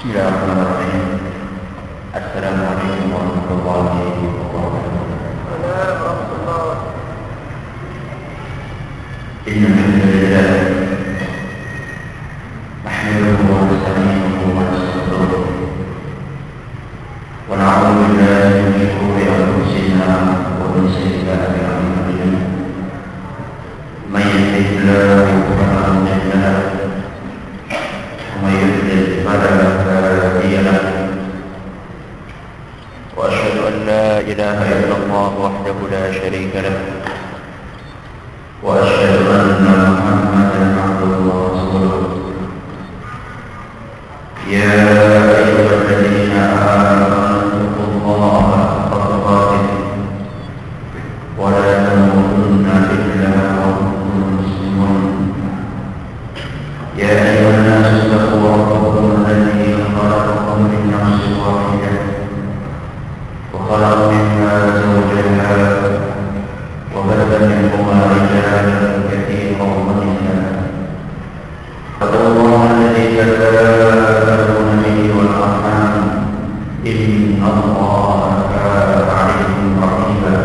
Bismillahirrahmanirrahim. Assalamualaikum warahmatullahi wabarakatuh. Innal hamdalillah nahmaduhu wa nasta'inuhu wa nastaghfiruh wa na'udzu billahi min shururi anfusina wa min sayyiati a'malina. May yahdihillahu fala mudilla lahu wa may yudlil fala hadiya lahu. وأشهد أن لا إله إلا الله وحده لا شريك له وأشهد أن محمدا عبده ورسوله. يا أيها الذين آمنوا اتقوا الله حق تقاته ولا تموتن إلا وأنتم مسلمون. يا أيها الناس اتقوا ربكم الذي خلقكم من نفس واحدة وخلق منها زوجها وبث منهما رجالا كثيرا ونساء. واتقوا الله الذي تساءلون به والأرحام إن الله كان عليكم رقيبا.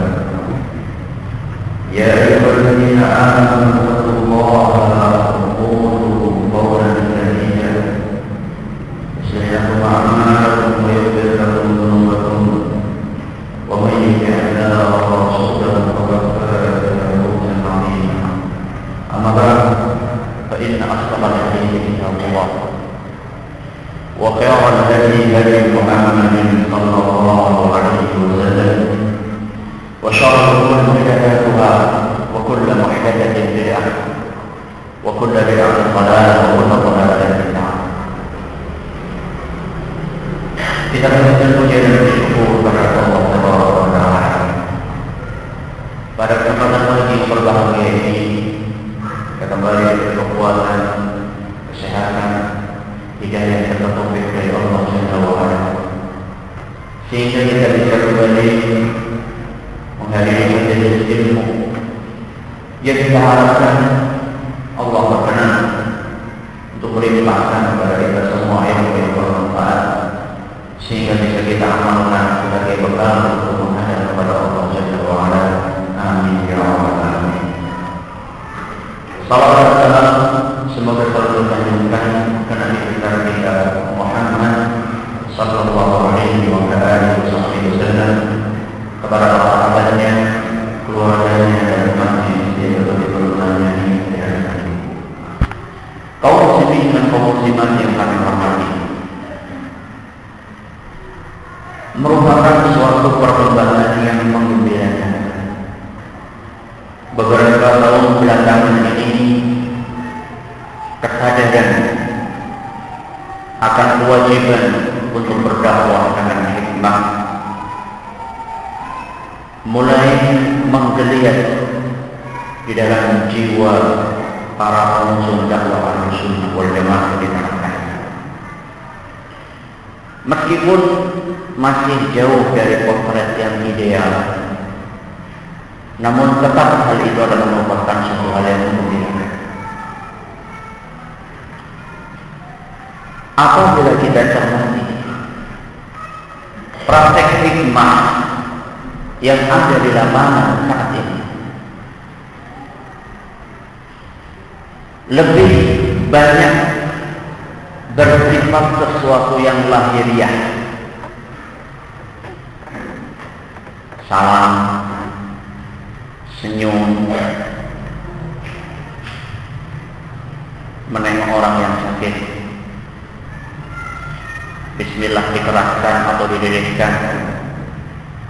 يا أيها الذين آمنوا اتقوا الله وقولوا قولا سديدا يصلح لكم أعمالكم ويغفر لكم ذنوبكم ومن يطع الله ورسوله فقد فاز فوزا عظيما. أما بعد فإن أصدق الحديث كتاب الله وخير الهدي هدي محمد صلى الله عليه وسلم وشر الأمور محدثاتها وكل محدثة بدعة وكل بدعة ضلالة وكل ضلالة في النار. Kita mengucapkan puji dan syukur kepada Allah Subhanahu wa taala. Pada kesempatan pagi berbahagia ini, kita kembali berkekuatan, kesehatan, hidayah serta taufik dari Allah Subhanahu wa taala, sehingga kita bisa kembali menghadiri majelis ilmu yang kita harapkan Allah berkenan untuk melimpahkan kepada kita semua ilmu yang bermanfaat, sehingga bisa kita amalkan sebagai bekal untuk menghadap kepada Allah Subhanahu wa taala. Amin ya rabbal alamin. Salawat dan salam semoga selalu tercurahkan kepada Nabi kita Muhammad sallallahu alaihi wa alihi wasallam, kepada para sahabatnya, keluarganya dan umatnya yang betul-betulnya ini. Kaum muslimin dan kaum muslimat yang kami hormati, merupakan suatu perkembangan yang menggembirakan. Beberapa tahun belakangan ini, kesadaran akan kewajiban untuk berdakwah dengan hikmah mulai menggeliat di dalam jiwa para pengusung dakwah Ahlussunnah wal Jamaah di tanah air. Meskipun masih jauh dari potret yang ideal, namun tetap hal itu adalah merupakan suatu hal yang menggembirakan. Apabila kita cermati praktek hikmah yang ada di lapangan saat ini, lebih banyak bersifat sesuatu yang lahiriah. Salam, senyum, menengok orang yang sakit, bismillah dikeraskan atau didedehkan.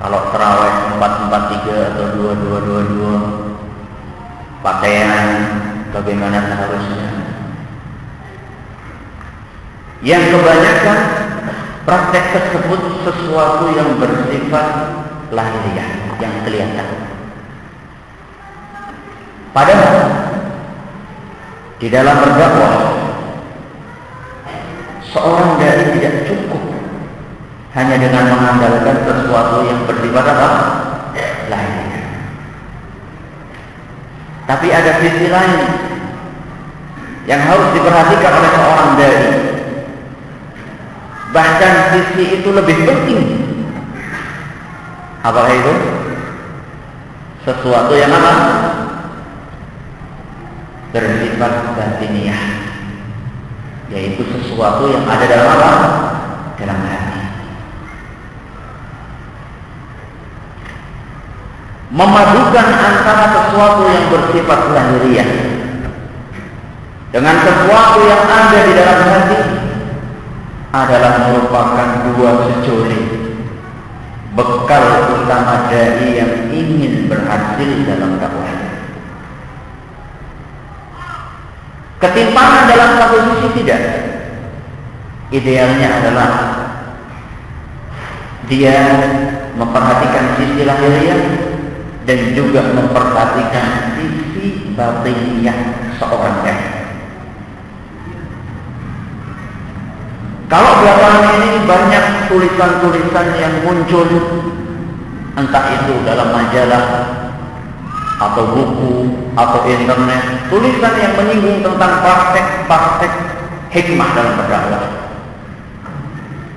Kalau terawih 4-4-3 atau 2-2-2-2, pakaian bagaimana seharusnya. Yang kebanyakan praktek tersebut sesuatu yang bersifat lahiriah, yang kelihatan. Padahal di dalam berdakwah, seorang dai tidak cukup hanya dengan mengandalkan sesuatu yang bersifat apa? Lahiriah. Tapi ada sisi lain yang harus diperhatikan oleh seorang dai, Bahkan sisi itu lebih penting. Apakah itu? Sesuatu yang apa? Bersifat batiniah, yaitu sesuatu yang ada dalam apa? Dalam hati. Memadukan antara sesuatu yang bersifat lahiriah dengan sesuatu yang ada di dalam hati adalah merupakan dua sejoli bekal utama dai yang ingin berhasil dalam dakwah. Ketimpangan dalam satu sisi tidak. Idealnya adalah dia memperhatikan sisi lahiriah dan juga memperhatikan sisi batiniah seorang dai. Kalau belakangan ini banyak tulisan-tulisan yang muncul, entah itu dalam majalah atau buku atau internet, tulisan yang menyinggung tentang praktek-praktek hikmah dalam berdakwah.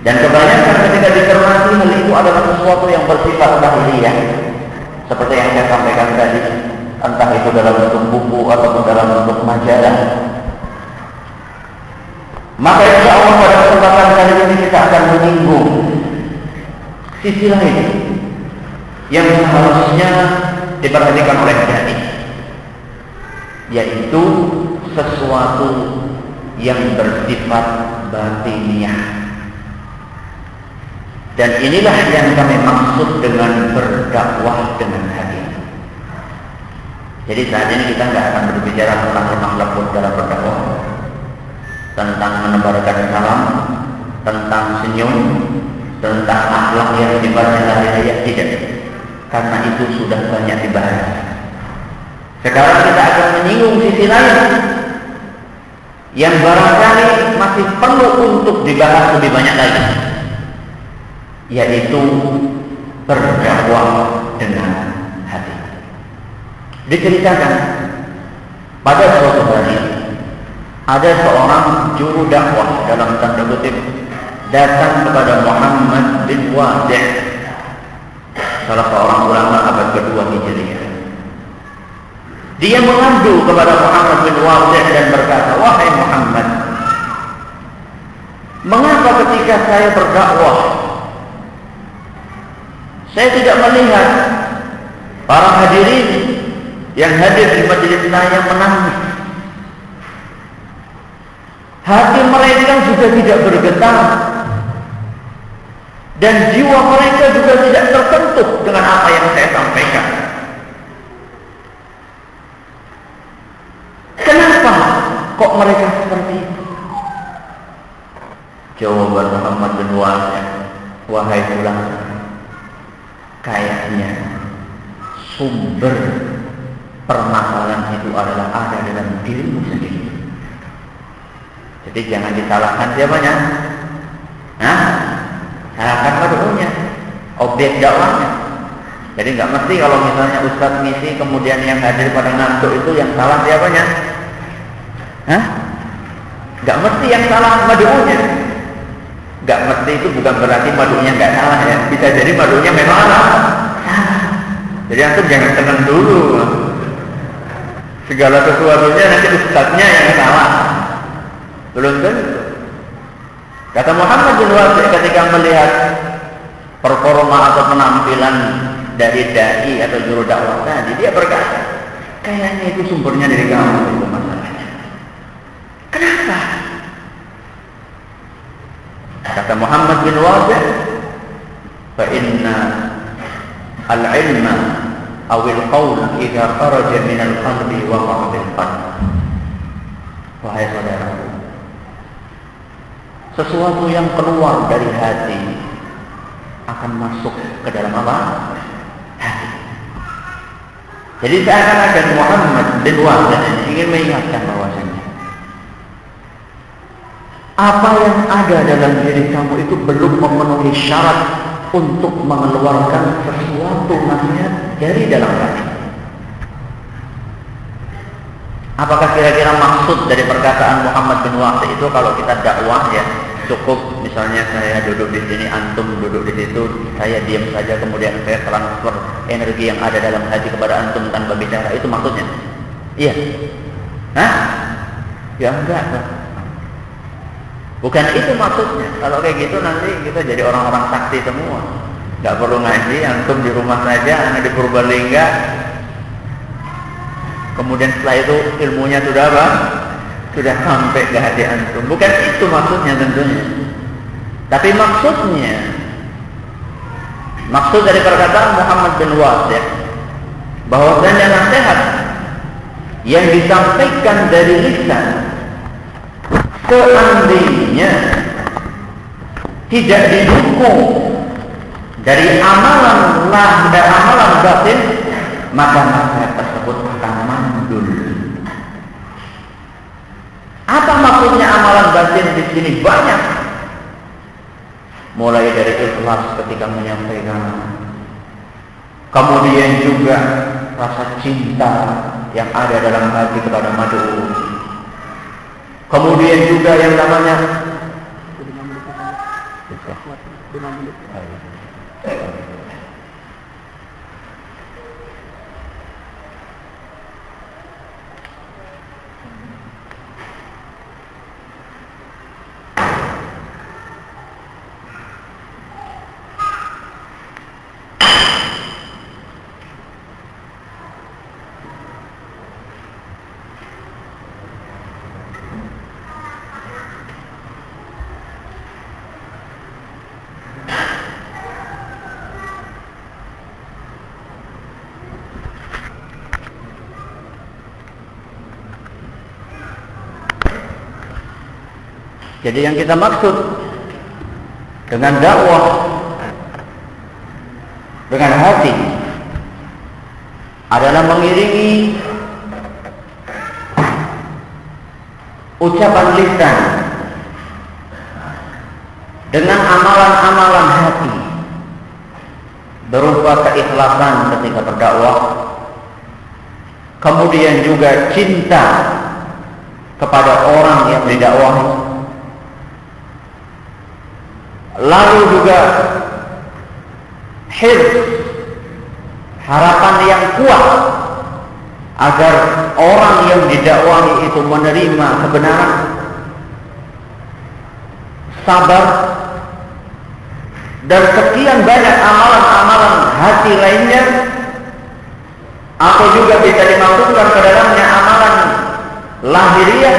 Dan kebanyakan ketika dicermati, hal itu adalah sesuatu yang bersifat lahiriah, seperti yang saya sampaikan tadi, entah itu dalam bentuk buku ataupun dalam bentuk majalah. Maka insya Allah pada kesempatan kali ini kita akan menyinggung sisi lain yang seharusnya diperhatikan oleh dai, yaitu sesuatu yang bersifat batiniah. Dan inilah yang kami maksud dengan berdakwah dengan hati. Jadi saat ini kita nggak akan berbicara tentang lemah lembut dalam berdakwah, tentang menebarkan salam, tentang senyum, tentang akhlak yang sifatnya lahiriah, tidak. Karena itu sudah banyak dibahas. Sekarang kita akan menyinggung sisi lain yang barangkali masih perlu untuk dibahas lebih banyak lagi, yaitu berdakwah dengan hati. Diceritakan pada suatu hari ada seorang juru dakwah dalam tanda kutip datang kepada Muhammad bin Wadi', salah seorang ulama abad kedua Hijriah. Dia mengadu kepada Muhammad bin Wadi' dan berkata, "Wahai Muhammad, mengapa ketika saya berdakwah saya tidak melihat para hadirin yang hadir di majelis saya menangis? Hati mereka juga tidak bergetar dan jiwa mereka juga tidak tersentuh dengan apa yang saya sampaikan. Kenapa kok mereka seperti itu?" Jawaban Muhammad bin Wadi', "Wahai fulan, kayaknya sumber permasalahan itu adalah ada dalam dirimu sendiri. Jadi jangan disalahkan siapanya? Salahkan mad'unya, objek dakwahnya. Jadi nggak mesti kalau misalnya ustaz ngisi kemudian yang hadir pada ngantuk itu yang salah siapanya? Nggak mesti yang salah mad'unya. Nggak mesti itu bukan berarti mad'unya nggak salah ya. Bisa jadi mad'unya memang salah. Jadi antum jangan tenang dulu. Segala sesuatunya nanti ustaznya yang salah. Belum tentu. Kata Muhammad bin Wadi' ketika melihat performa atau penampilan dari dai atau juru dakwah tadi, dia berkata, kayaknya itu sumbernya dari kamu itu masalahnya. Kenapa? Kata Muhammad bin Wadi', fa inna al-ilma awil qawl idza kharaja min al-qalbi waqa'a bil qalb. Wahai saudaraku, sesuatu yang keluar dari hati akan masuk ke dalam apa? Hati. Jadi seakan-akan Muhammad bin Wadi' ingin mengingatkan bahwasanya apa yang ada dalam diri kamu itu belum memenuhi syarat untuk mengeluarkan sesuatu nasihat dari dalam hati. Apakah kira-kira maksud dari perkataan Muhammad bin Wadi' itu kalau kita dakwah ya, cukup misalnya saya duduk di sini, antum duduk di situ, saya diam saja kemudian saya transfer energi yang ada dalam hati kepada antum tanpa bicara, itu maksudnya? Iya. Hah? Ya enggak. Bukan itu maksudnya. Kalau kayak gitu nanti kita jadi orang-orang sakti semua. Enggak perlu ngaji, antum di rumah saja, anak di Purbalingga. Kemudian setelah itu ilmunya sudah apa? Sudah sampai ke hati antum. Bukan itu maksudnya tentunya. Tapi maksud dari perkataan Muhammad bin Wasih bahwasanya nasihat yang disampaikan dari lisan seandainya tidak didukung dari amalan batin, maka nasihat tersebut akan mandul. Apa maksudnya amalan batin di sini? Banyak. Mulai dari ikhlas ketika menyampaikan, kemudian juga rasa cinta yang ada dalam hati kepada mad'u, kemudian juga yang namanya jadi yang kita maksud dengan dakwah dengan hati adalah mengiringi ucapan lisan dengan amalan-amalan hati berupa keikhlasan ketika berdakwah, kemudian juga cinta kepada orang yang didakwahi, lalu juga harapan yang kuat agar orang yang didakwahi itu menerima kebenaran, sabar, dan sekian banyak amalan-amalan hati lainnya, atau juga bisa dimasukkan ke dalamnya amalan lahiriah,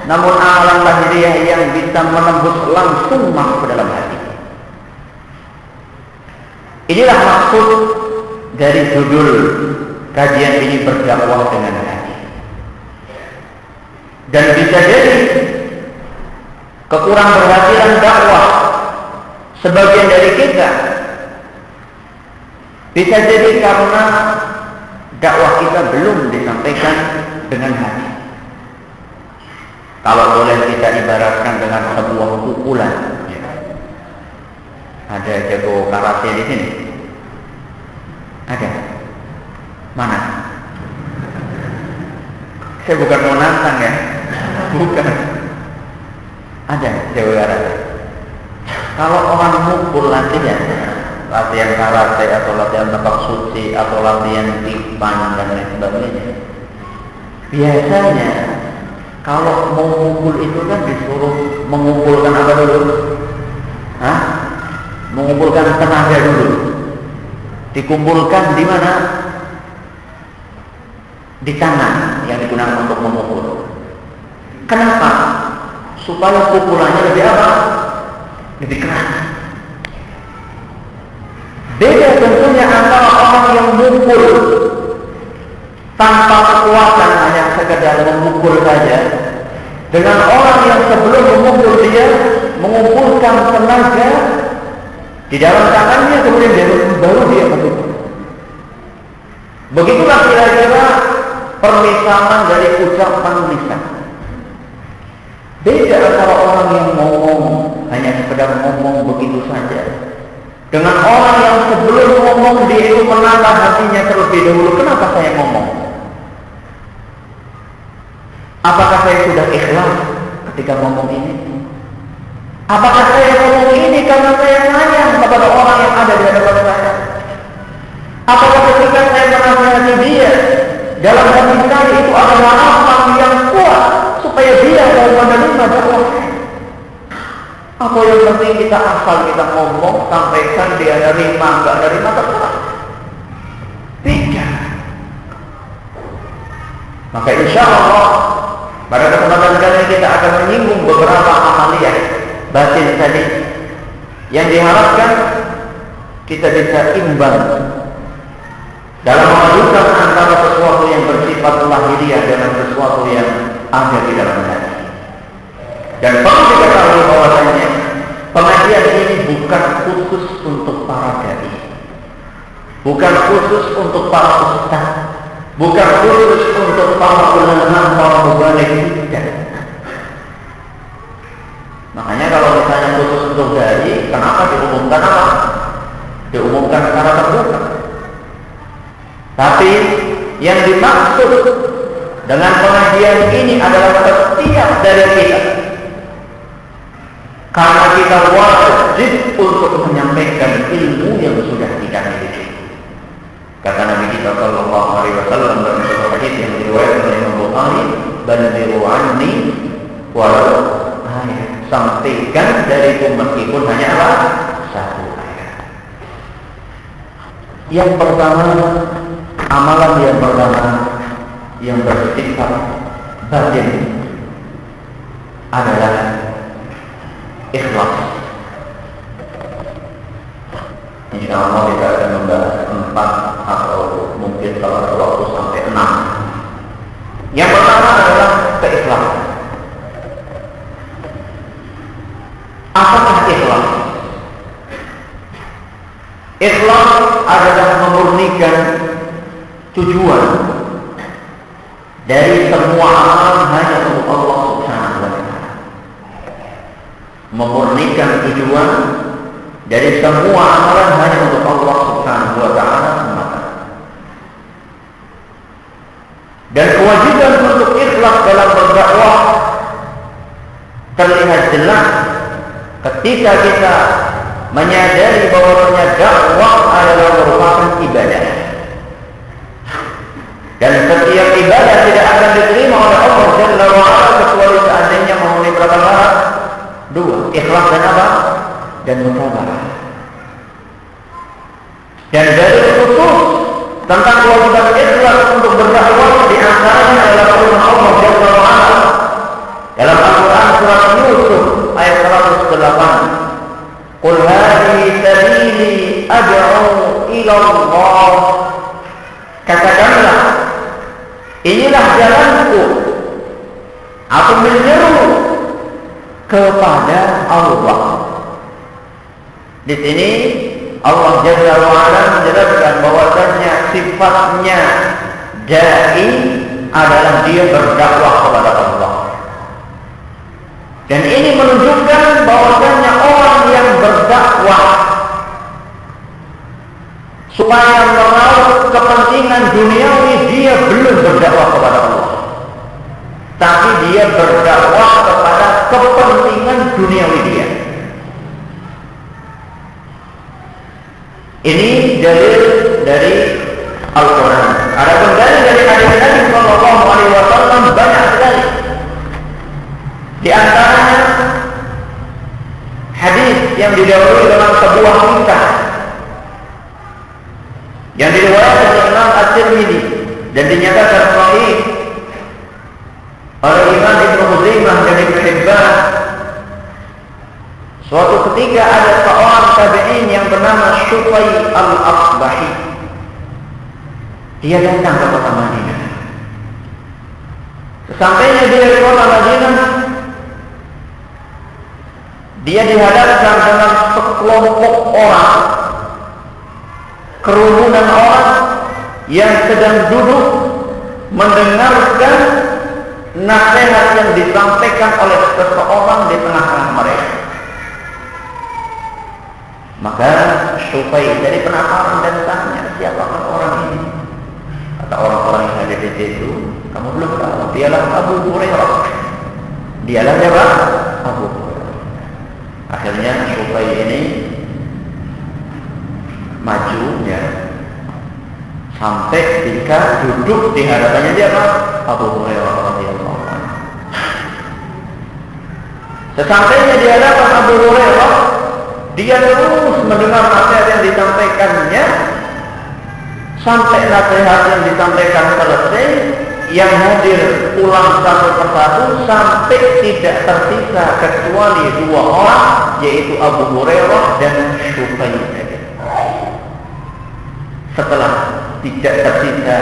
namun amalan lahiriah yang bisa menembus langsung masuk ke dalam hati. Inilah maksud dari judul kajian ini, berdakwah dengan hati. Dan bisa jadi kekurang berhasilan dakwah sebagian dari kita bisa jadi karena dakwah kita belum disampaikan dengan hati. Kalau boleh kita ibaratkan dengan sebuah pukulan. Ada jago karate di sini? Ada? Mana? Saya bukan mau nantang ya. Bukan. Ada jago karate. Kalau orang mukul latihan karate atau latihan tapak suci atau latihan tipan dan lain sebagainya, biasanya kalau mau mukul itu kan disuruh mengumpulkan apa dulu? Mengumpulkan tenaga dulu. Dikumpulkan di mana? Di tangan yang digunakan untuk memukul. Kenapa? Supaya pukulannya lebih apa? Lebih keras. Beda tentunya antara orang yang mukul tanpa kekuatan, hanya sekedar memukul saja, dengan orang yang sebelum memukul dia mengumpulkan tenaga di dalam tangannya, kemudian baru dia memukul. Begitulah kira-kira permisalan dari ucapan lisan. Beda antara orang yang ngomong hanya sekedar ngomong begitu saja, dengan orang yang sebelum ngomong dia itu menatah hatinya terlebih dahulu. Kenapa saya ngomong? Apakah saya sudah ikhlas ketika ngomong ini? Apakah saya ngomong ini karena saya sayang kepada orang yang ada di hadapan saya? Apakah ketika saya menasihati dia, dalam hati saya itu adalah amalan yang kuat supaya dia mau menerima dakwah saya? Apa yang penting kita asal kita ngomong, sampaikan, dia nerima, enggak nerima, terserah. Beda. Maka insya Allah pada kesempatan kali ini kita akan menyinggung beberapa amaliyah batin tadi yang diharapkan kita bisa imbang dalam memadukan antara sesuatu yang bersifat lahiriah dengan sesuatu yang ada di dalam hati. Dan perlu diketahui bahwasanya pengajian ini bukan khusus untuk para dai, bukan khusus untuk para ustaz, bukan khusus untuk para ulama, para mubaligh, tidak. Makanya kalau misalnya khusus untuk dai, kenapa diumumkan apa? Diumumkan secara terbuka. Tapi yang dimaksud dengan pengajian ini adalah setiap dari kita, karena kita wajib untuk menyampaikan ilmu yang sudah kita miliki. Kata Nabi kita Shallallahu Alaihi Wasallam dalam sebuah hadis yang diriwayatkan oleh Imam Bukhari, "Balighu anni walau ayat." Sampaikan dariku meskipun hanya apa? Satu ayat. Yang pertama, amalan yang pertama yang bersifat batin adalah ikhlas. Insya Allah kita akan membahas 4 atau mungkin kalau ada waktu sampai 6. Yang pertama adalah keikhlasan. Apakah ikhlas? Ikhlas adalah memurnikan tujuan dari semua amalan hanya untuk Allah Subhanahu wa Ta'ala. Memurnikan tujuan dari semua amalan hanya untuk Allah Subhanahu wa Ta'ala semata. Dan kewajiban untuk ikhlas dalam berdakwah terlihat jelas ketika kita menyadari bahwa dakwah adalah merupakan ibadah. Dan setiap ibadah tidak akan diterima oleh Allah Jalla wa Ala kecuali seandainya memenuhi berapa syarat? 2, ikhlas dan apa? Dan mutabaah. Dan dari khusus tentang kewajiban ikhlas untuk berdakwah di antaranya adalah firman Allah Jalla wa Ala dalam Al-Quran surat Yusuf ayat 108. Qul hadhihi sabili ad'u ila Allah. Katakanlah, inilah jalanku, aku menyeru kepada Allah. Di sini Allah Jalla wa Ala menjelaskan bahwasanya sifatnya dai adalah dia berdakwah kepada Allah. Dan ini menunjukkan bahwasanya orang yang berdakwah supaya meraup kepentingan duniawi, dia belum berdakwah kepada Allah, tapi dia berdakwah kepada kepentingan duniawi dia. Ini dalil dari Al-Quran. Adapun dalil dari hadis Nabi Sallallahu Alaihi Wasallam banyak sekali. Di antaranya hadis yang didahului dengan sebuah kisah yang diriwayatkan oleh Imam At-Tirmidzi dan dinyatakan sahih oleh Imam Ibnu Khuzaimah dan Ibnu Hibban. Suatu ketika ada seorang tabi'in yang bernama Syufai Al-Asbahi. Dia datang ke kota Madinah. Sesampainya dia di kota Madinah, dia dihadapkan dengan sekelompok orang, kerumunan orang yang sedang duduk mendengarkan nasihat yang disampaikan oleh seseorang di tengah-tengah mereka. Maka Syufai jadi penasaran dan tanya, siapakah orang ini? Kata orang-orang yang ada di situ, kamu belum tahu, dialah Abu Hurairah. Dialah siapa? Abu Hurairah. Akhirnya Syufai ini maju ya, sampai ketika duduk di hadapannya dia Pak Abu Hurairah radhiyallahu anhu. Sesampainya di hadapan Abu Hurairah, dia terus mendengar nasihat yang disampaikannya sampai nasihat yang disampaikan selesai. Yang hadir pulang satu persatu sampai tidak tersisa kecuali dua orang, yaitu Abu Hurairah dan Syufai. Setelah tidak tersisa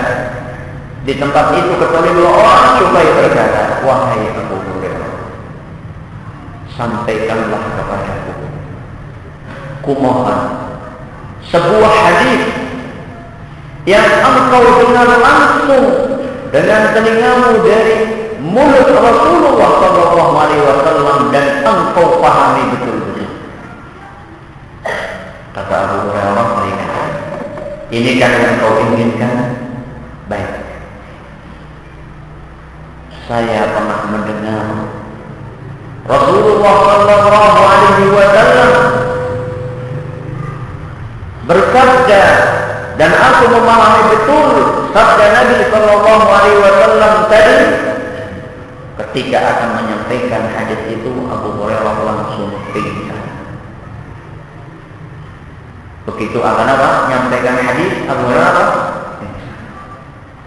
di tempat itu kecuali dua orang, Syufai berkata, wahai Abu Hurairah, sampaikanlah kepadaku, kumohon sebuah hadis yang engkau dengar langsung dengan telingamu dari mulut Rasulullah SAW dan engkau pahami betul-betul. Kata Abu Hurairah, ini kan yang kau inginkan? Baik. Saya pernah mendengar Rasulullah SAW bersabda, dan aku memahami betul sabda Nabi SAW tadi. Ketika akan menyampaikan hadis itu, Abu Hurairah langsung pingsan. Begitu akan apa? Menyampaikan hadis, Abu Hurairah pingsan.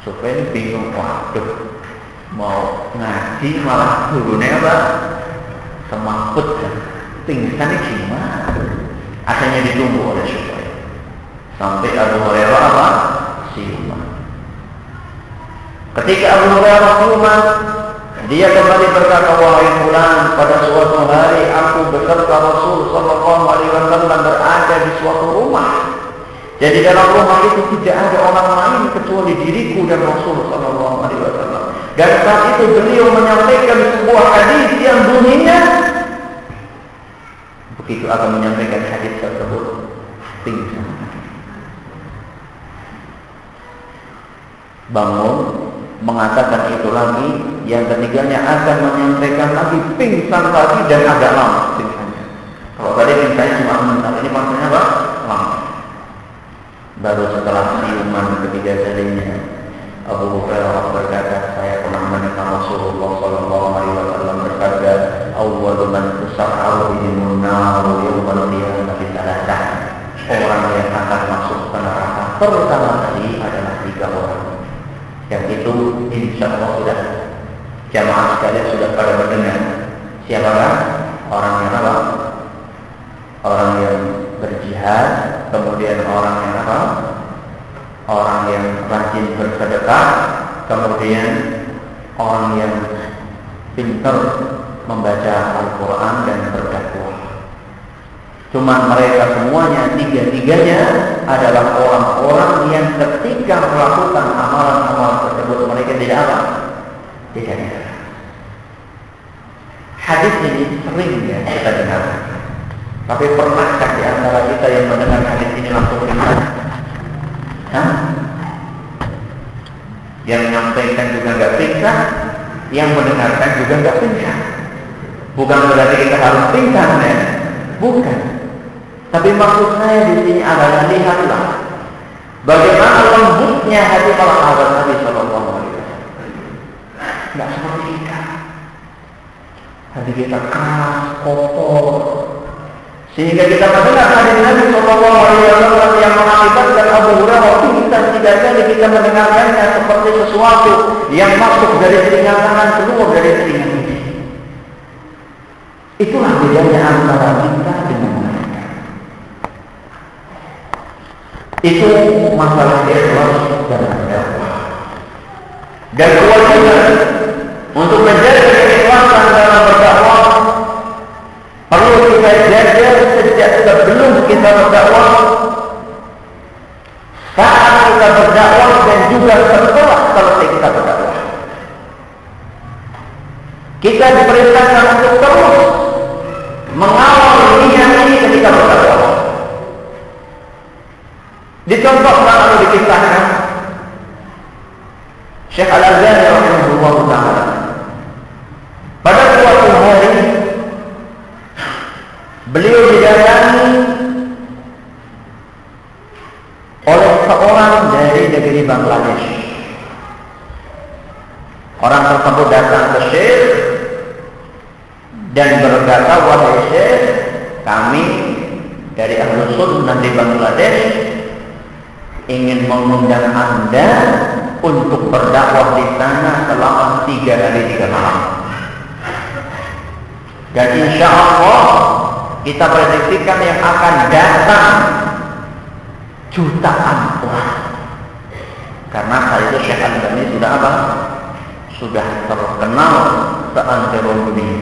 Supaya bingung, waduh, mau ngaji malah gurunya apa? Semangkut kan? Pingsan ini gimana? Akhirnya ditunggu oleh Syufai sampai Abu Hurairah apa? Siuman. Ketika Abu Hurairah siuman, dia kembali berkata, wahai fulan, pada suatu hari aku beserta Rasul SAW berada di suatu rumah. Jadi dalam rumah itu tidak ada orang lain kecuali diriku dan Rasul SAW. Dan saat itu beliau menyampaikan sebuah hadis yang bunyinya, begitu akan menyampaikan hadis tersebut, pingsan. Bangun, mengatakan itu lagi, yang ketiganya akan menyampaikan lagi, pingsan lagi dan agak lama pingsannya. Kalau tadi pingsannya cuma sebentar, ini maksudnya apa? Lama. Baru setelah siuman ketiga kalinya, Abu Hurairah berkata, saya pernah mendengar Rasulullah SAW bersabda, awwalu man tusar'u bihim an-nar yawmal qiyamati thalatha. Orang yang akan masuk ke neraka pertama kali adalah 3 orang. Yang itu insya Allah sudah jamaah sekalian sudah pada mendengar. Siapakah? Orang yang apa? Orang yang berjihad, kemudian orang yang apa? Orang yang rajin bersedekah, kemudian orang yang pintar membaca Al-Quran dan berdakwah. Cuma mereka semuanya, tiga-tiganya adalah orang-orang yang ketika melakukan amalan-amalan tersebut mereka tidak apa? Tidak ada. Hadis ini sering ya kita dengar. Tapi pernahkah di antara kita yang mendengar hadis ini langsung pingsan? Hah? Yang menyampaikan juga nggak pingsan, yang mendengarkan juga nggak pingsan. Bukan berarti kita harus pingsan ya? Bukan. Tapi maksud saya di sini adalah lihatlah bagaimana lembutnya hati para sahabat Nabi Sallallahu Alaihi Wasallam. Tidak seperti kita. Hati kita keras, kotor, sehingga kita mendengar hadis Nabi Sallallahu Alaihi Wasallam yang mengakibatkan Abu Hurairah pingsan 3 kali. Kita mendengarkannya seperti sesuatu yang masuk dari telinga kanan keluar dari telinga kiri. Itulah bedanya antara kita dengan mereka. Itu masalah ikhlas dan dakwah. Dan kewajiban untuk menjaga keikhlasan dalam berdakwah perlu kita jaga sejak sebelum kita berdakwah, saat kita berdakwah, dan juga setelah selesai kita berdakwah. Kita diperintahkan untuk terus mengawal niat ini ketika berdakwah. Dicontohkan atau dikisahkan Syekh Al-Albani rahimahullah ta'ala pada suatu hari Beliau didatangi oleh seorang dari negeri Bangladesh. Orang tersebut datang ke Syekh dan berkata, wahai Syekh, kami dari Ahlus Sunnah di Bangladesh ingin mengundang Anda untuk berdakwah di sana selama 3 hari 3 malam. Dan insya Allah kita prediksikan yang akan datang jutaan orang. Karena saat itu Syekh Al-Albani sudah apa? Sudah terkenal seantero dunia.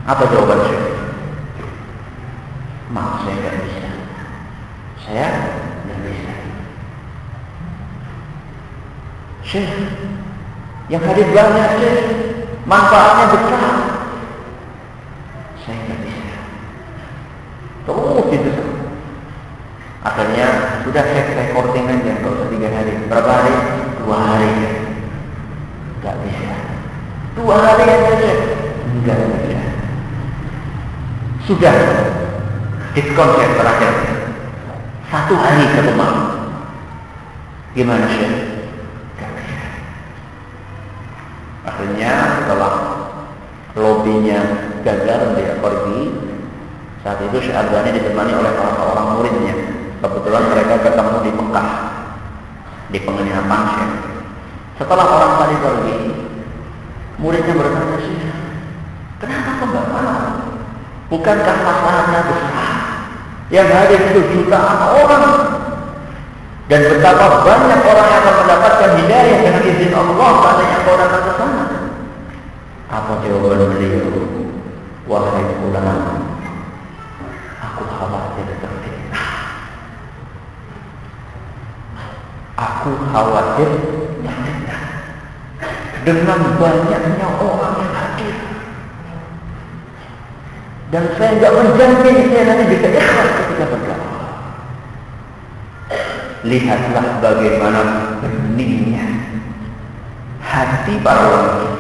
Apa jawaban Syekh? Maaf, saya nggak bisa. Saya nggak bisa. Syekh, yang hadir banyak Syekh, manfaatnya besar. Saya nggak bisa. Terus itu. Akhirnya sudah saya recording aja, nggak usah 3 hari. Berapa hari? 2 hari. Nggak bisa. 2 hari aja Syekh. Nggak bisa. Sudah diskon saya terakhir 1 hari ke rumah. Gimana Syekh? Gak bisa. Akhirnya setelah lobbynya gagal, dia pergi. Saat itu Syekh Al-Albani ditemani oleh salah seorang muridnya. Kebetulan mereka ketemu di Mekah, di penginapan Syekh. Setelah orang tadi pergi, muridnya bertanya, Syekh, kenapa kau gak mau? Bukankah masalahnya besar? Yang hadir itu jutaan orang. Dan betapa banyak orang yang akan mendapatkan hidayah dengan izin Allah seandainya kau datang ke sana. Apa jawaban beliau? Wahai fulan, aku khawatir terfitnah. Aku khawatir terfitnah dengan banyaknya orang yang hadir. Dan saya tidak menjamin saya nanti bisa ikhlas ketika berdakwah. Lihatlah bagaimana beningnya hati para ulama.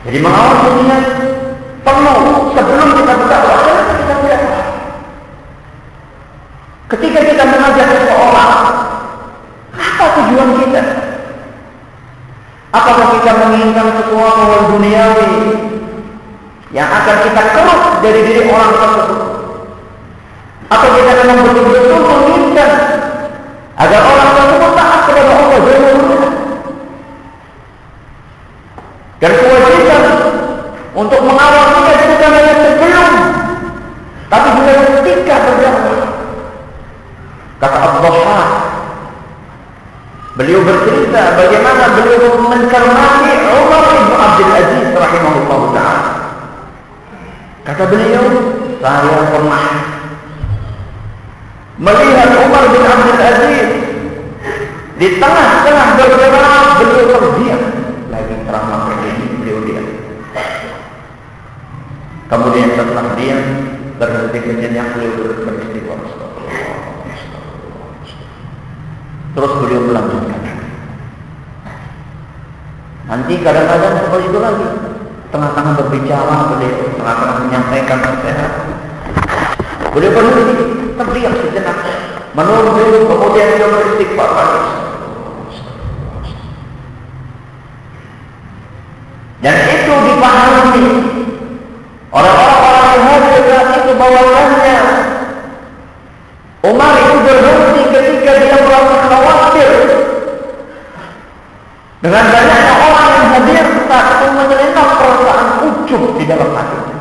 Jadi mengawal dunia penuh sebelum kita berdakwah, kita berdakwah. Ketika kita mengajak seseorang, apa tujuan kita? Apakah kita menginginkan sesuatu hal duniawi yang akan kita keruk dari diri orang tersebut, atau kita memang betul-betul menginginkan agar orang tersebut taat kepada Allah Subhanahu. Dan kewajiban untuk mengawal dia bukan hanya sebelum, tapi juga ketika berdakwah. Kata Abdullah, beliau bercerita bagaimana beliau mencermati Umar bin Abdul Aziz rahimahullah ta'ala. Kata beliau, saya pernah melihat Umar bin Abdul Aziz di tengah-tengah bergerak, beliau terdiam. Lagi ceramah ini, beliau diam. Kemudian setelah diam, berhenti kejenak, beliau beristighfar. Terus beliau melanjutkan. Nanti kadang-kadang seperti itu lagi. Tengah-tengah berbicara, beliau tengah-tengah menyampaikan nasihat. Beliau berhenti, terdiam sejenak, menunggu, kemudian beliau beristighfar lagi. Dan itu dipahami oleh orang-orang yang hadir saat itu bahwasannya Umar itu berhenti ketika dia merasa khawatir dengan banyaknya orang yang hadir saat itu menyelinap perasaan ujub di dalam hatinya.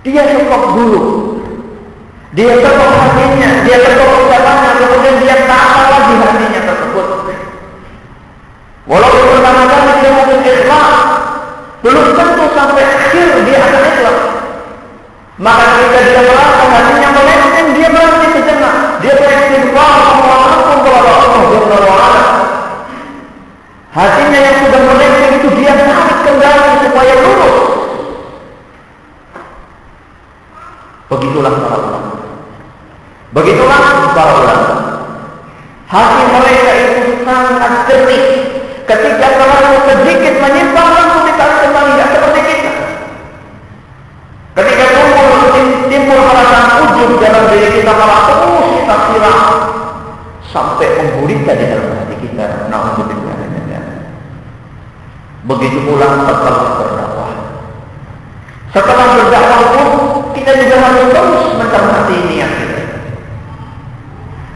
Dia stop dulu, dia stop hatinya, dia stop ucapannya, kemudian dia tahan lagi hatinya tersebut. Walaupun pertama kali dia mungkin ikhlas, belum tentu sampai akhir dia akan ikhlas. Maka ketika dia merasa hatinya melenceng, dia berhenti sejenak, dia beristighfar memohon kepada Allah Subhanahu wa ta'ala. Hatinya yang sudah melenceng itu dia tarik kembali supaya lurus. Begitulah para ulama. Begitulah para ulama. Hati mereka itu sangat jernih. Ketika terlalu sedikit menyimpang, langsung ditarik kembali. Tidak seperti kita. kita malah terus kita siram sampai menggurita di dalam hati kita. Na'udzubillah. Begitu pula setelah berdakwah. Setelah berdakwah pun kita juga harus terus mencermati niat kita.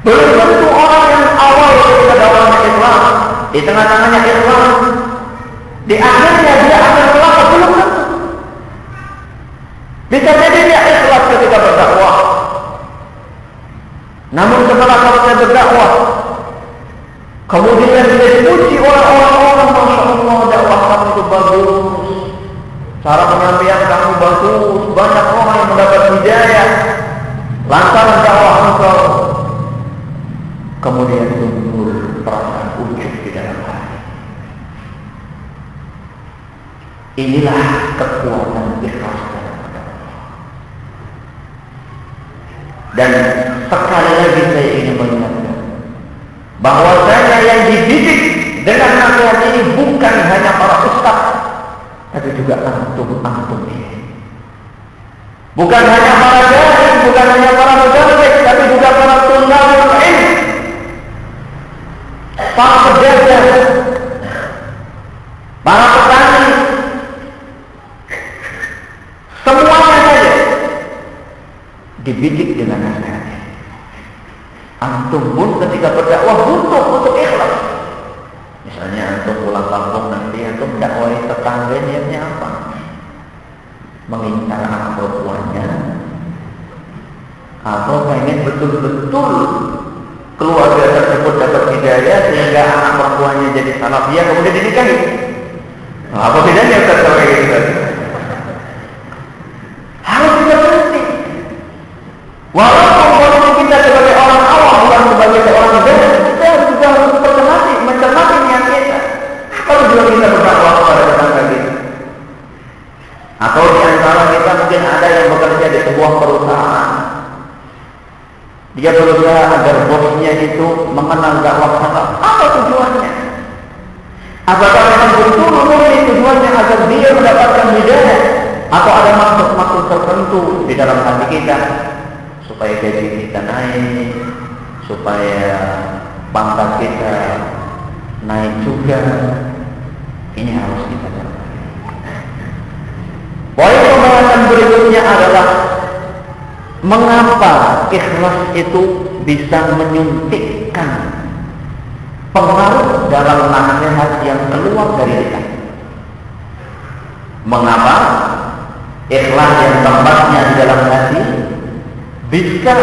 Belum tentu orang yang awal ketika dakwahnya Islam, di tengah-tengahnya Islam, di akhirnya dia akan celaka, belum tentu. Bisa jadi dia ikhlas ketika berdakwah, namun setelah selesai berdakwah, kemudian dia dipuji oleh orang-orang, Masya Allah, dakwah kamu itu bagus, cara penyampaian kamu bagus, banyak orang yang mendapat hidayah lantaran dakwah engkau. Kemudian timbul perasaan ujub di dalam hati. Inilah kekuatan ikhlas dalam berdakwah. Dan sekali lagi saya ingin mengingatkan bahwasanya yang dididik dengan nasihat ini bukan hanya para ustaz, tapi juga antum ini. Bukan hanya para dai, bukan hanya para mudarris, tapi juga para tulabul ilm, para pedagang, para petani, semuanya saja dibidik dengan nasihat. Antum pun ketika berdakwah untuk ikhlas. Misalnya antum pulang kampung nanti antum dakwai tetangga, niatnya apa? Mengincar anak perempuannya, atau pengen betul-betul keluarga tersebut dapat hidayah sehingga anak perempuannya jadi salafiyah kemudian dinikahi. Nah, apa bedanya Ustaz kalau kayak gitu? Harus kita berhenti. Walaupun kita sebagai orang awam, bukan sebagai seorang dai, kita juga harus mencermati niat kita. Kalau juga kita berdakwah kepada tetangga kita, atau di antara kita mungkin ada yang bekerja di sebuah perusahaan, dia berusaha agar bosnya itu mengenal dakwah salaf. Apa tujuannya? Apakah memang betul-betul tujuannya agar dia mendapatkan hidayah, atau ada maksud-maksud tertentu di dalam hati kita supaya gaji kita naik, supaya pangkat kita naik juga? Ini harus kita cermati. Poin pembahasan berikutnya adalah mengapa ikhlas itu bisa menyuntikkan pengaruh dalam nasihat yang keluar dari kita. Mengapa ikhlas yang tempatnya di dalam hati bisa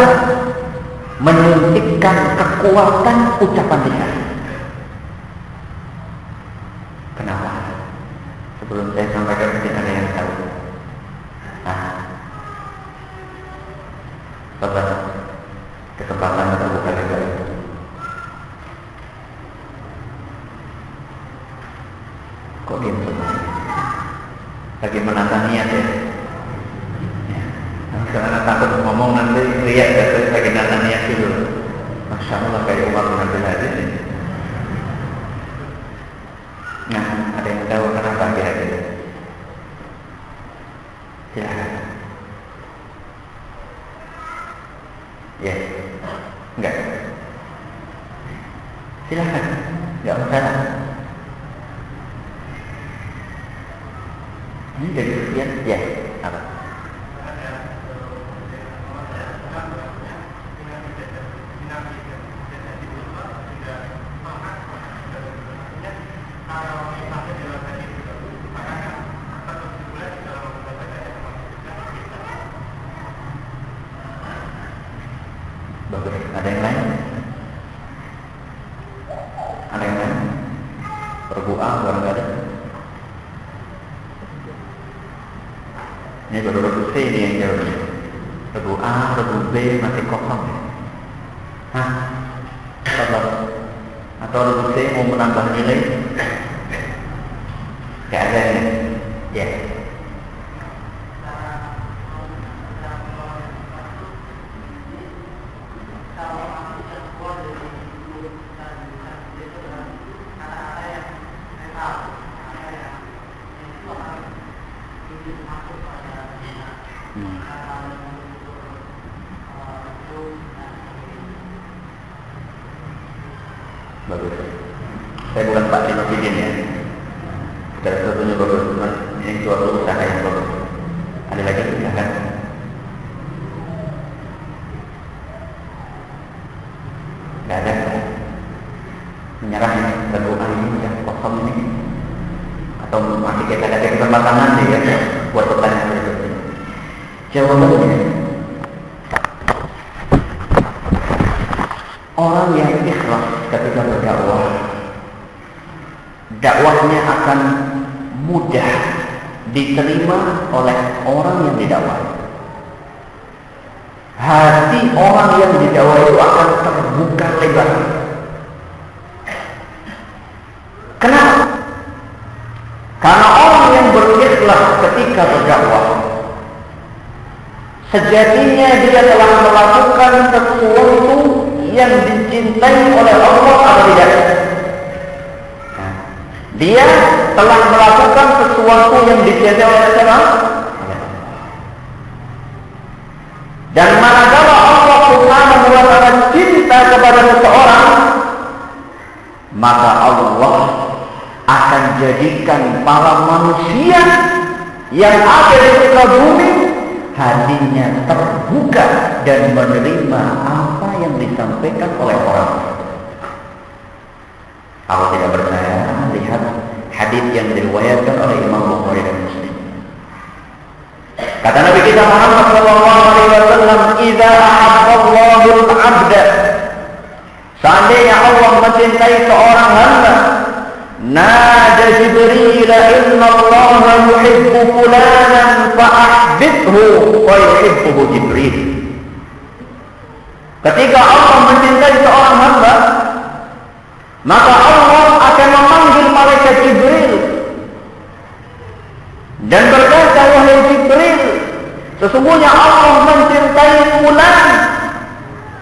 menyuntikkan kekuatan ucapan lisan? Kenapa? Sebelum saya sampaikan mungkin ada yang tahu. Nah, sobat, kesempatan kita buka lebar. Kok diam semua? Lagi menata niat ya? Karena takut ngomong nanti lihat ya, lagi menata niat dulu. Masya Allah, kayak Umar bin Abdul Aziz ini. Nah, ada yang tahu kenapa kira-kira? Silahkan. Ya, enggak. Silahkan, enggak masalah. Ini dari sekian, ya, apa? Bagus. Ada yang lain? Ada yang lain? Regu A baru nggak ada. Ini baru regu C ini yang jauh. Regu A, regu B masih kosong. Hah? Sabar. Atau regu C mau menambah nilai? Gak ada ya? Ya. Bagus. Saya bukan Pak Dinopidin ya. Segala sesuatunya bagus, cuman ini suatu usaha yang bagus. Ada lagi silakan. Gak ada. Menyerah ini, berdoa ini udah kosong ini. Atau masih kita ada kesempatan nanti ya buat pertanyaan berikutnya. Jawabannya, orang yang ikhlas ketika berdakwah, dakwahnya akan mudah diterima oleh orang yang didakwai. Hati orang yang didakwai itu akan terbuka lebar. Kenapa? Karena orang yang berikhlas ketika berdakwah, sejatinya dia telah melakukan sesuatu yang dicintai oleh Allah atau tidak? Dia telah melakukan sesuatu yang dicintai oleh Allah. Dan manakala Allah Subhanahu wa ta'ala cinta kepada seseorang, maka Allah akan jadikan para manusia yang ada di muka bumi hatinya terbuka dan menerima apa yang disampaikan oleh orang. Kalau tidak percaya, lihat hadis yang diriwayatkan oleh Imam Bukhari dan Muslim. Kata Nabi kita Muhammad sallallahu alaihi wasallam, "Idza ahabballahu al-'abda", seandainya Allah mencintai seorang hamba, nada Jibril, "Inna Allah yuhibbu fulanan fa'ahbibhu wa yuhibbuhu Jibril." Ketika Allah mencintai seorang hamba, maka Allah akan memanggil malaikat Jibril dan berkata, "Wahai Jibril, sesungguhnya Allah mencintai fulan,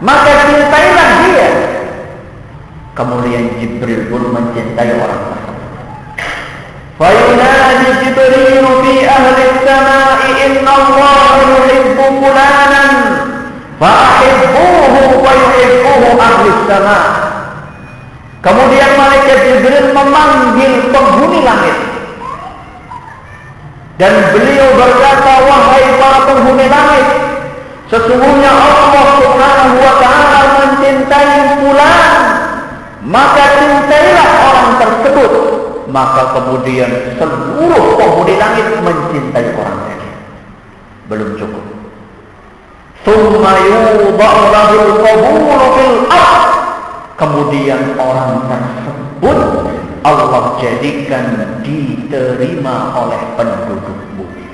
maka cintailah dia." Kemudian Jibril pun mencintai orang tersebut. Fayunadi Jibril fi ahli as-sama'i, "Inna Allah yuhibbu fulanan fa'ahibbuhu wa yuhibbuhu ahli as-sama'." Kemudian malaikat Jibril memanggil penghuni langit. Dan beliau berkata, "Wahai para penghuni langit, sesungguhnya Allah Subhanahu wa ta'ala mencintai fulan, maka cintailah orang tersebut." Maka kemudian seluruh penghuni langit mencintai orang tadi. Belum cukup. Tsumma yudha'u lahul qabulu fil ardh. Kemudian orang tersebut Allah jadikan diterima oleh penduduk bumi.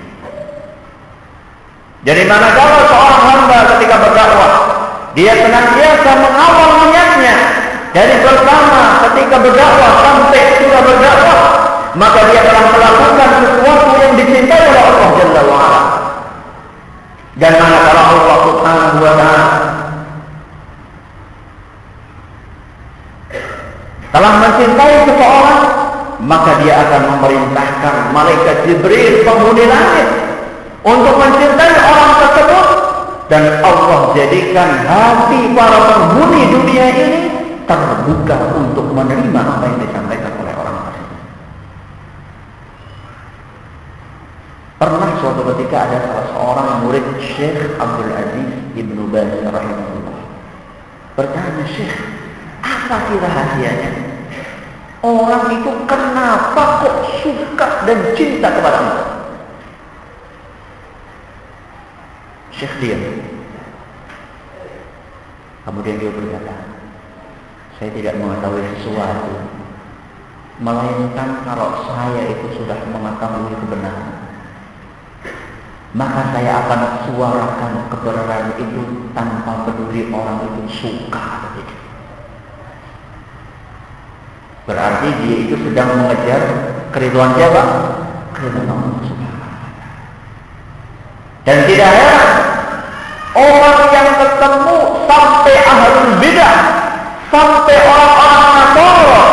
Jadi manakala seorang hamba ketika berdakwah, dia senantiasa mengawal niatnya dari pertama ketika berdakwah sampai sudah berdakwah, maka dia telah melakukan sesuatu yang dicintai oleh Allah Jalla wa Ala. Dan manakala Allah Subhanahu wa ta'ala telah mencintai seseorang, maka dia akan memerintahkan malaikat Jibril penghuni langit untuk mencintai orang tersebut, dan Allah jadikan hati para penghuni dunia ini terbuka untuk menerima apa yang disampaikan oleh orang tersebut. Pernah suatu ketika ada salah seorang murid Syekh Abdul Aziz Ibnu Baz rahimahullah bertanya, "Syekh, apa sih rahasianya? Orang itu kenapa kok suka dan cinta kepada Allah?" Syekh diam. Kemudian dia berkata, "Saya tidak mengetahui sesuatu, melainkan kalau saya itu sudah mengetahui kebenaran, maka saya akan suarakan kebenaran itu tanpa peduli orang itu suka atau tidak." Berarti dia itu sedang mengejar keridhaan siapa? Keridhaan Allah Subhanahu wa ta'ala. Dan tidak heran orang yang ketemu sampai ahlul bidah, sampai orang-orang Nasara,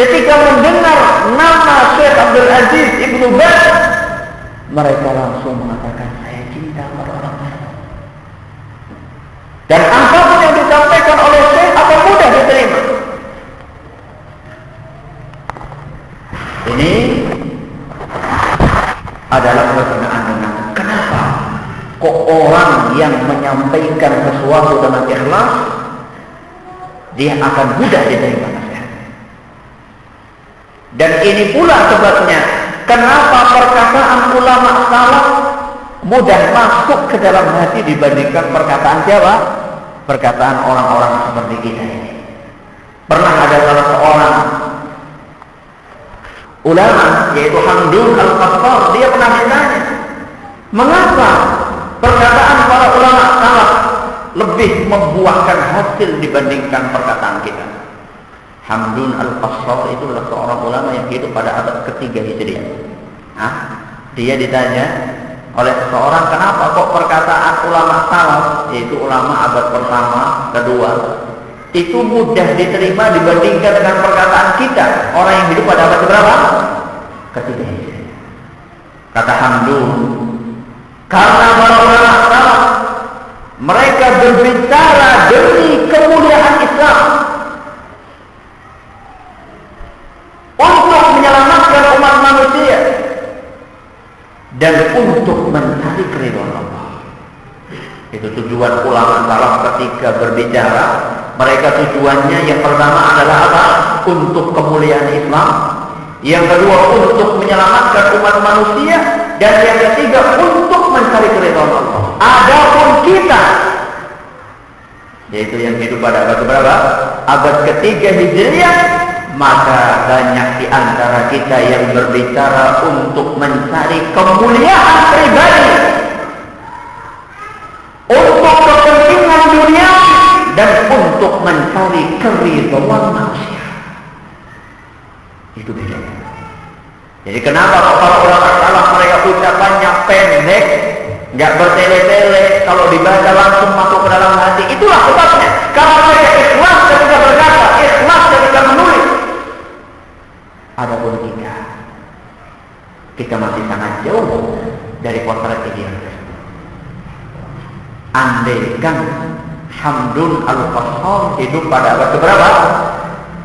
ketika mendengar nama Syekh Abdul Aziz Ibnu Baz, mereka langsung mengatakan, "Saya cinta kepada orang tersebut." Dan apapun yang disampaikan oleh Syekh akan mudah diterima. Ini adalah berkenaan dengan kenapa kok orang yang menyampaikan sesuatu dengan ikhlas dia akan mudah diterima nasihat. Dan ini pula sebabnya kenapa perkataan ulama salaf mudah masuk ke dalam hati dibandingkan perkataan siapa? Perkataan orang-orang seperti kita ini. Pernah ada salah seorang ulama yaitu Hamdun Al-Qassar, dia pernah ditanya, mengapa perkataan para ulama salaf lebih membuahkan hasil dibandingkan perkataan kita? Hamdun Al-Qassar itu adalah seorang ulama yang hidup pada abad ketiga Hijriah. Dia ditanya oleh seseorang, kenapa kok perkataan ulama salaf, yaitu ulama abad pertama, kedua, itu mudah diterima dibandingkan dengan perkataan kita, orang yang hidup pada abad berapa? Ketiga Hijriah. Kata Hamdun, karena para ulama salaf mereka berbicara demi kemuliaan Islam, untuk menyelamatkan umat manusia dan untuk mencari keridhaan Allah. Itu tujuan ulama salaf ketika berbicara. Mereka tujuannya yang pertama adalah apa? Untuk kemuliaan Islam. Yang kedua untuk menyelamatkan umat manusia. Dan yang ketiga untuk mencari keridhaan Allah. Adapun kita, yaitu yang hidup pada abad berapa? Abad ketiga Hijriah. Maka banyak di antara kita yang berbicara untuk mencari kemuliaan pribadi, untuk kepentingan dunia, dan untuk mencari keridhaan manusia. Itu bedanya. Jadi kenapa para ulama salaf mereka ucapannya pendek, nggak bertele-tele, kalau dibaca langsung masuk ke dalam hati? Itulah sebabnya. Kalau mereka ikhlas ketika berkata, ikhlas ketika menulis. Adapun kita masih sangat jauh dari potret ideal. Andaikan Hamdun Al-Qassar hidup pada abad keberapa?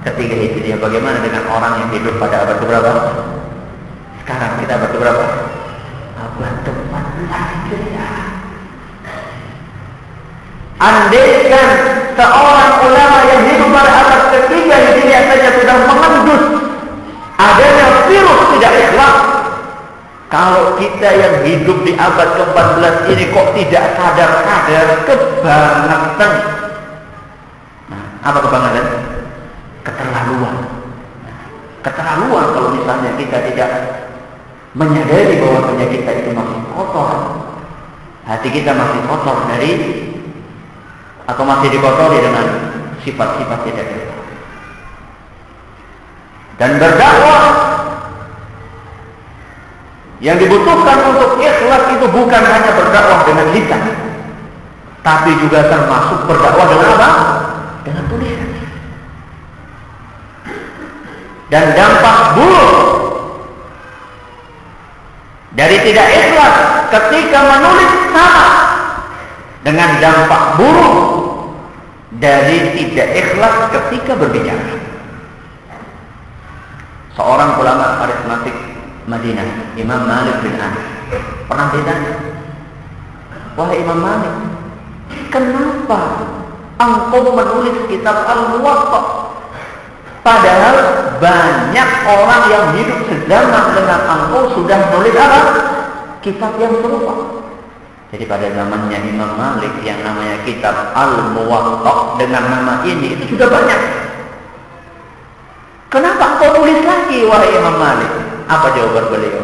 Ketiga Hijriah. Bagaimana dengan orang yang hidup pada abad keberapa? Sekarang kita abad keberapa? Abad ke-14 Hijriah. Andaikan seorang ulama yang hidup pada abad ketiga Hijriah saja sudah mengendus adanya virus tidak ikhlas, kalau kita yang hidup di abad ke-14 ini kok tidak sadar-sadar, kebangetan. Apa kebangetan? Keterlaluan. Keterlaluan kalau misalnya kita tidak menyadari bahwa kita itu masih kotor. Hati kita masih kotor dari, atau masih dikotori dengan sifat-sifat tidak ikhlas. Dan berdakwah yang dibutuhkan untuk ikhlas itu bukan hanya berdakwah dengan lisan, tapi juga termasuk berdakwah dengan apa? Dengan tulisan. Dan dampak buruk dari tidak ikhlas ketika menulis sama dengan dampak buruk dari tidak ikhlas ketika berbicara. Seorang ulama karismatik Madinah, Imam Malik bin Anas, pernah ditanya, wahai Imam Malik, kenapa engkau menulis kitab Al-Muwatta? Padahal banyak orang yang hidup sezaman dengan engkau sudah menulis apa? Kitab yang serupa. Jadi pada zamannya Imam Malik yang namanya kitab Al-Muwatta dengan nama ini itu sudah banyak. Kenapa engkau tulis lagi, wahai Imam Malik? Apa jawaban beliau?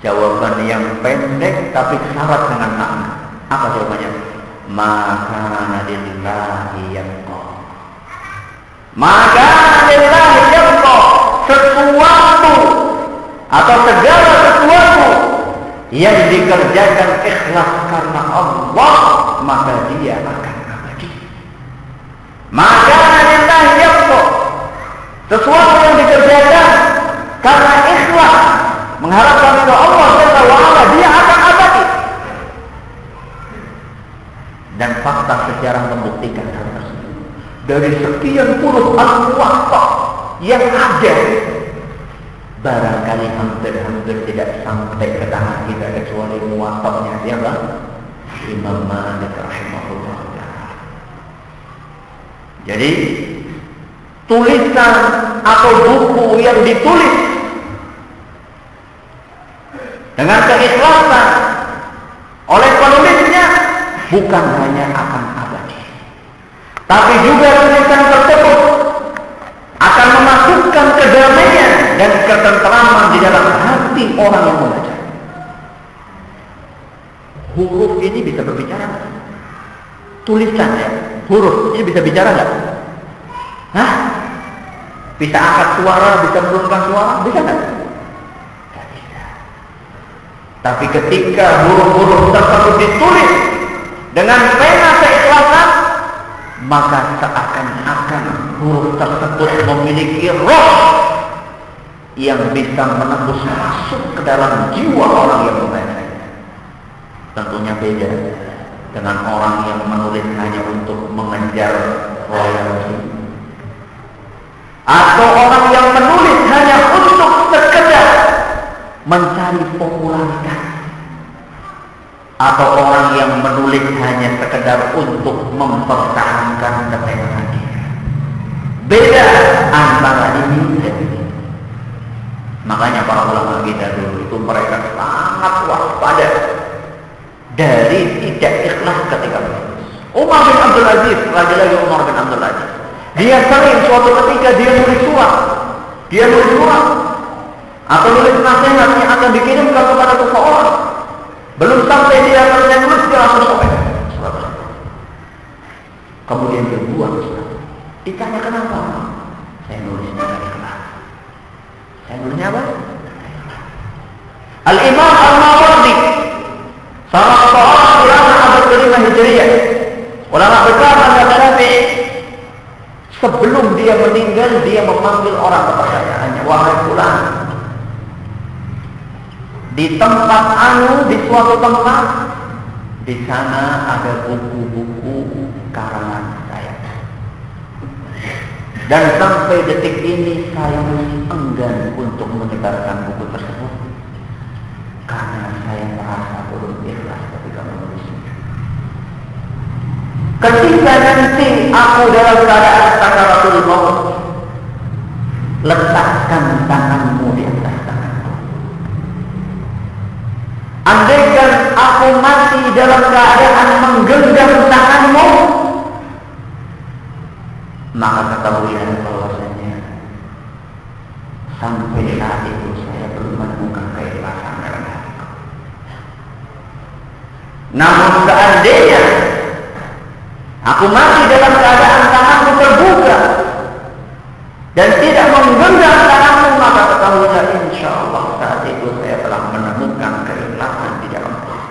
Jawaban yang pendek tapi syarat dengan makna. Apa jawabannya? Maka lillahi yabqa. Maka lillahi yabqa. Sesuatu atau segala sesuatu yang dikerjakan ikhlas karena Allah, maka dia akan abadi. Maka lillahi yabqa. Sesuatu yang dikerjakan karena ikhlas mengharapkan kepada Allah Jalla wa Ala, dia akan abadi. Dan fakta sejarah membuktikan hal tersebut. Dari sekian puluh Al-Muwatta yang ada barangkali hampir-hampir tidak sampai ke tangan kita kecuali muwatta'nya siapa? Imam Malik rahimahullah. Jadi tulisan atau buku yang ditulis dengan keikhlasan oleh penulisnya bukan hanya akan abadi, tapi juga tulisan tersebut akan memasukkan kedamaian dan ketentraman di dalam hati orang yang membaca. Huruf ini bisa berbicara nggak? Tulisan ya, huruf ini bisa bicara nggak? Hah? Bisa angkat suara, bisa menurunkan suara, bisa nggak? Nggak bisa. Tapi ketika huruf-huruf tersebut ditulis dengan pena keikhlasan, maka seakan-akan huruf tersebut memiliki roh yang bisa menembus masuk ke dalam jiwa orang yang membaca. Tentunya beda dengan orang yang menulis hanya untuk mengejar royalti, atau orang yang menulis hanya untuk sekedar mencari popularitas, atau orang yang menulis hanya sekedar untuk mempertahankan ketegangan dia. Beda antara ini dan ini. Makanya para ulama kita dulu itu mereka sangat waspada dari tidak ikhlas ketika menulis. Umar bin Abdul Aziz, lagi-lagi Umar bin Abdul Aziz, dia sering suatu ketika dia nulis surat atau nulis nasihat yang akan dikirimkan kepada seseorang. Belum sampai dia nulis, dia langsung sobek surat. Kemudian dia buang surat. Ditanya kenapa? Saya nulisnya dari ikhlas. Saya nulisnya apa? Al-Imam Al-Mawardi, salah seorang ulama abad ke-5 Hijriah, ulama besar mazhab Syafi'i, sebelum dia meninggal dia memanggil orang kepercayaannya, wahai fulan, di tempat di suatu tempat, di sana ada buku-buku karangan saya. Dan sampai detik ini saya masih enggan untuk menyebarkan buku tersebut karena saya merasa belum ikhlas ketika menulisnya. Ketika nanti aku dalam keadaan sakaratul maut, letakkan tanganmu di atas tanganku. Andaikan aku mati dalam keadaan menggenggam tanganmu, maka ketahuilah bahwasanya sampai saat itu saya belum menemukan keikhlasan dalam hatiku. Namun seandainya aku mati dalam keadaan tanganku terbuka dan tidak menggenggam tanganmu, maka ketahuilah insyaallah saat itu saya telah menemukan keikhlasan di dalam hati.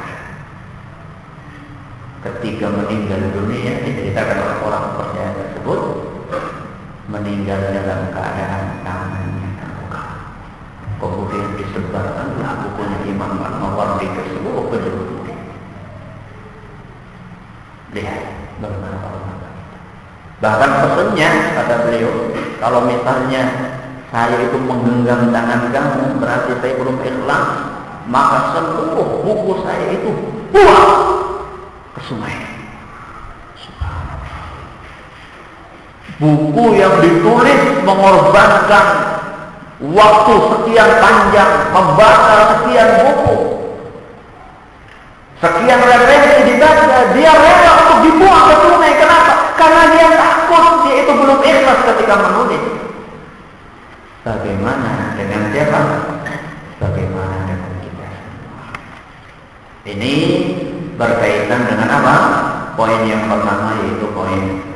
Ketika meninggal dunia, diceritakan oleh orang percaya tersebut, meninggal dalam keadaan tangannya terbuka. Kemudian disebarkanlah bukunya Imam Al-Mawardi ke seluruh penjuru dunia. Lihat bagaimana para ulama. Bahkan pesannya kata beliau, kalau misalnya saya itu menggenggam tangan kamu berarti saya belum ikhlas, maka seluruh buku saya itu buang ke sungai. Buku yang ditulis mengorbankan waktu sekian panjang, membaca sekian buku, sekian referensi dibaca, dia rela untuk dibuang ke sungai. Kenapa? Karena dia takut dia itu belum ikhlas ketika menulis. Bagaimana dengan siapa? Bagaimana dengan kita? Ini berkaitan dengan apa? Poin yang pertama yaitu poin